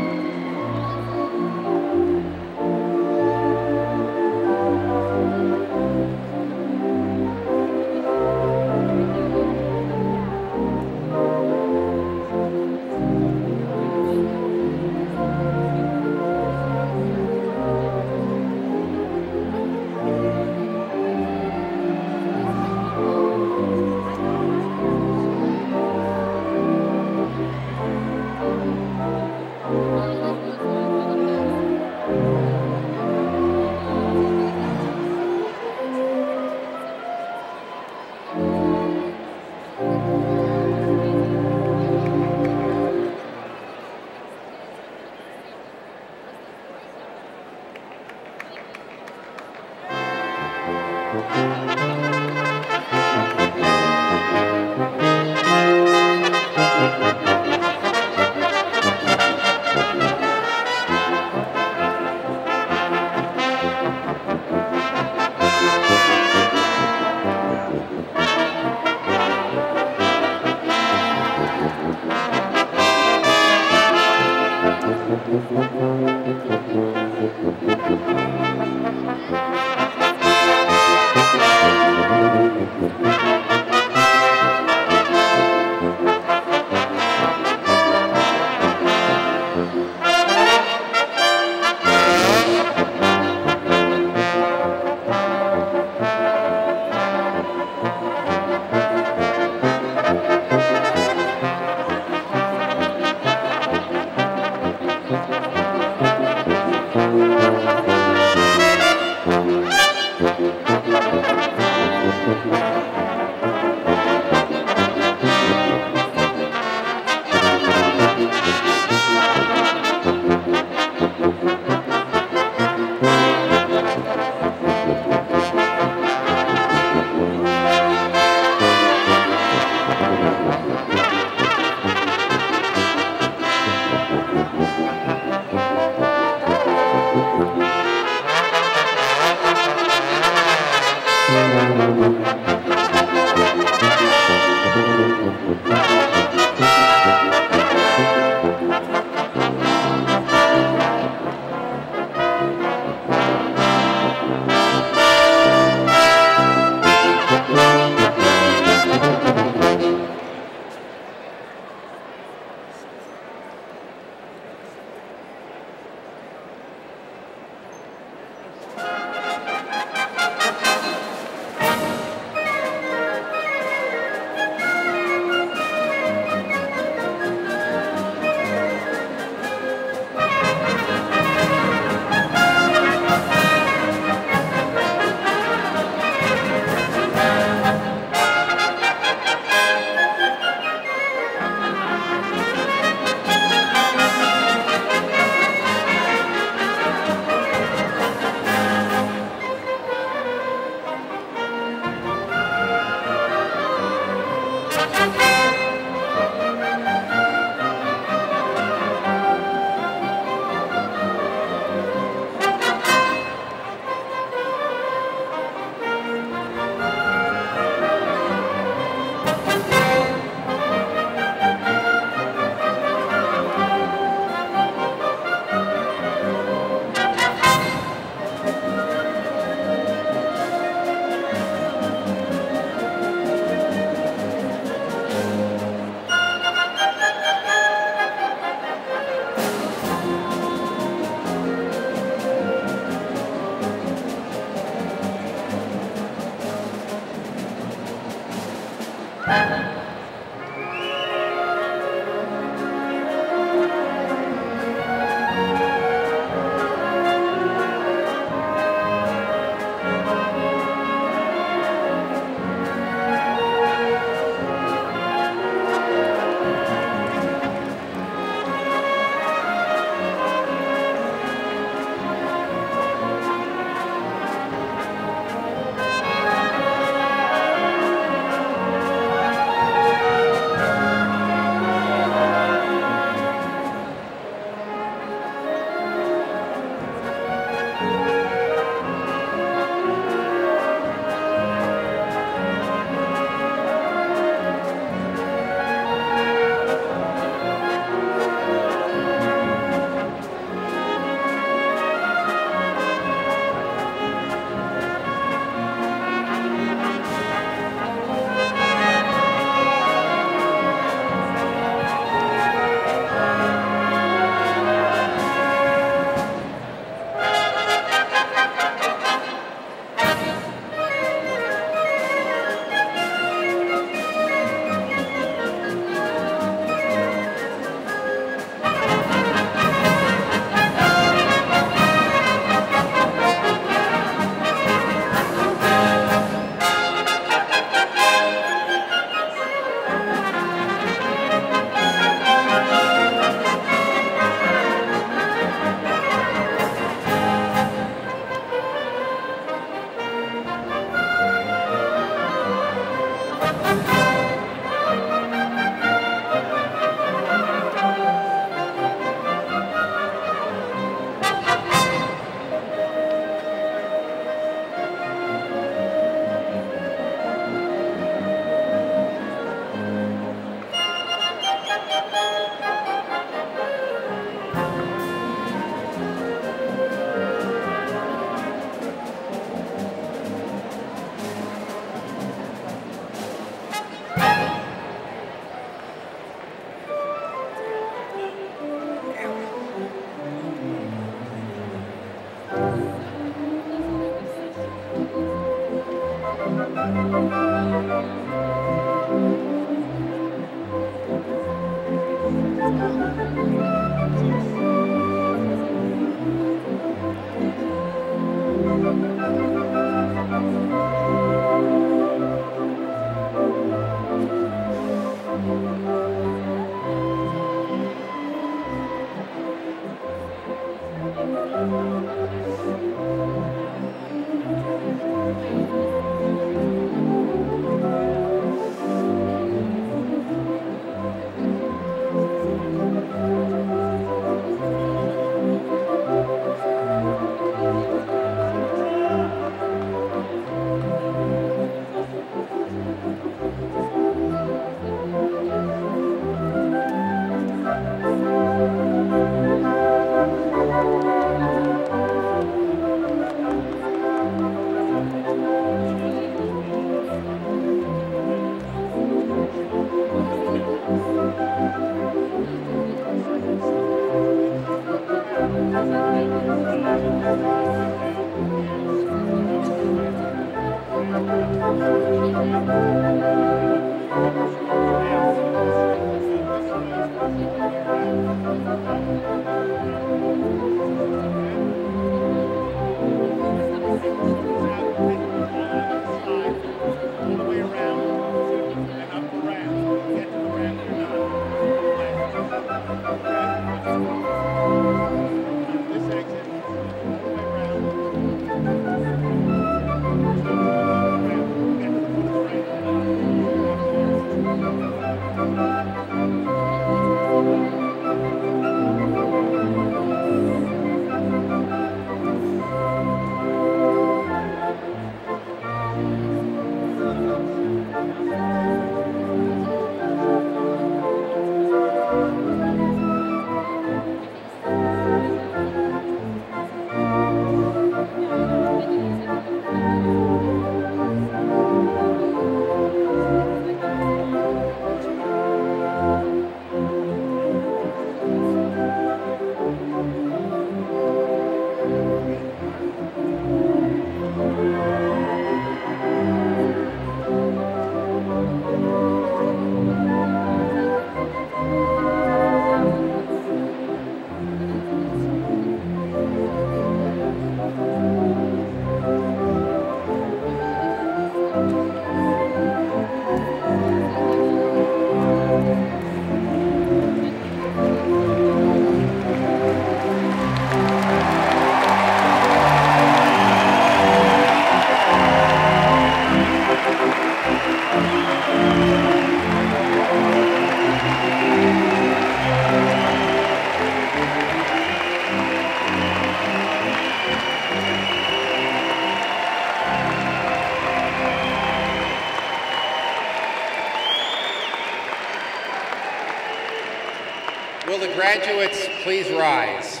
D: Will the graduates please rise?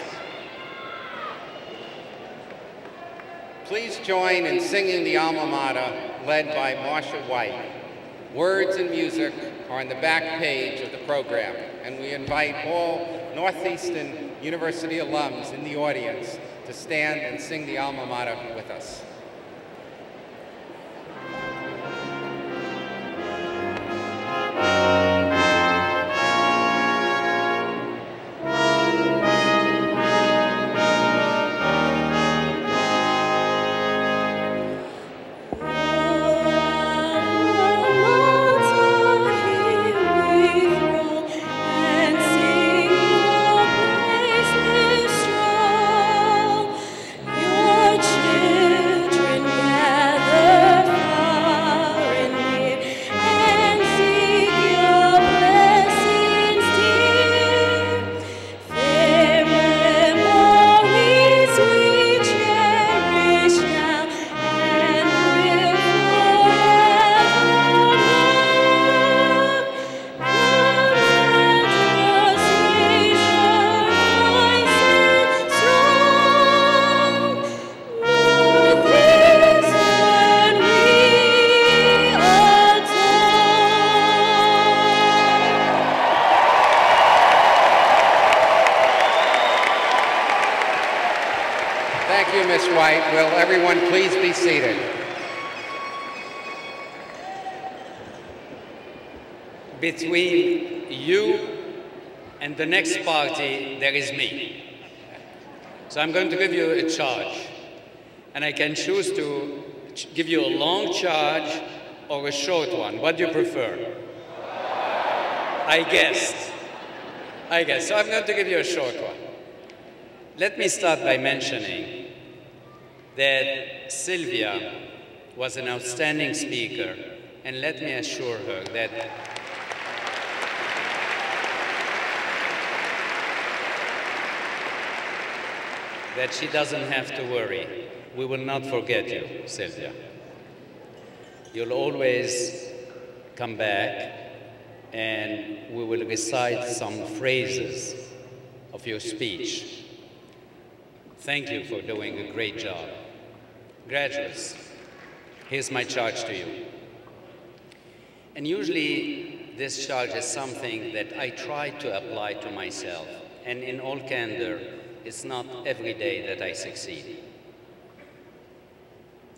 D: Please join in singing the alma mater led by Marcia White. Words and music are on the back page of the program, and we invite all Northeastern University alums in the audience to stand and sing the alma mater with us. Thank you, Ms. White. Will everyone please be seated?
E: Between you and the next party, there is me. So I'm going to give you a charge. And I can choose to give you a long charge or a short one. What do you prefer? I guessed. So I'm going to give you a short one. Let me start by mentioning that Sylvia was an outstanding speaker, and let me assure her that she doesn't have to worry. We will not forget you, Sylvia. You'll always come back, and we will recite some phrases of your speech. Thank you for doing a great job. Graduates, here's my charge to you. And usually this charge is something that I try to apply to myself. And in all candor, it's not every day that I succeed.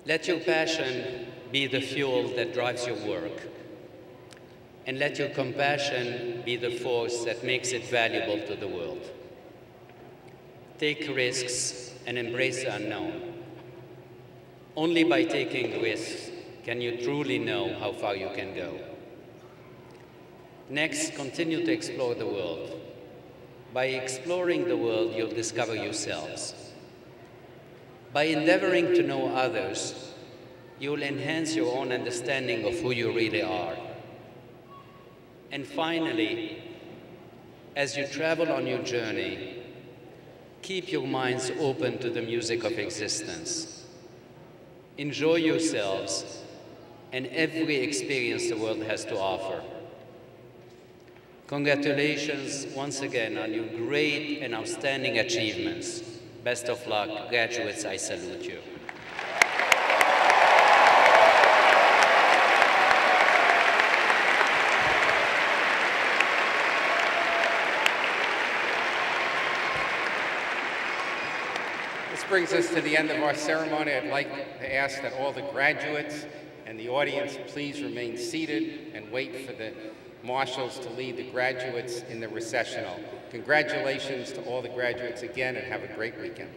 E: Let your passion be the fuel that drives your work. And let your compassion be the force that makes it valuable to the world. Take risks and embrace the unknown. Only by taking risks can you truly know how far you can go. Next, continue to explore the world. By exploring the world, you'll discover yourselves. By endeavoring to know others, you'll enhance your own understanding of who you really are. And finally, as you travel on your journey, keep your minds open to the music of existence. Enjoy yourselves and every experience the world has to offer. Congratulations once again on your great and outstanding achievements. Best of luck, graduates, I salute you.
D: This brings us to the end of our ceremony. I'd like to ask that all the graduates and the audience please remain seated and wait for the marshals to lead the graduates in the recessional. Congratulations to all the graduates again, and have a great weekend.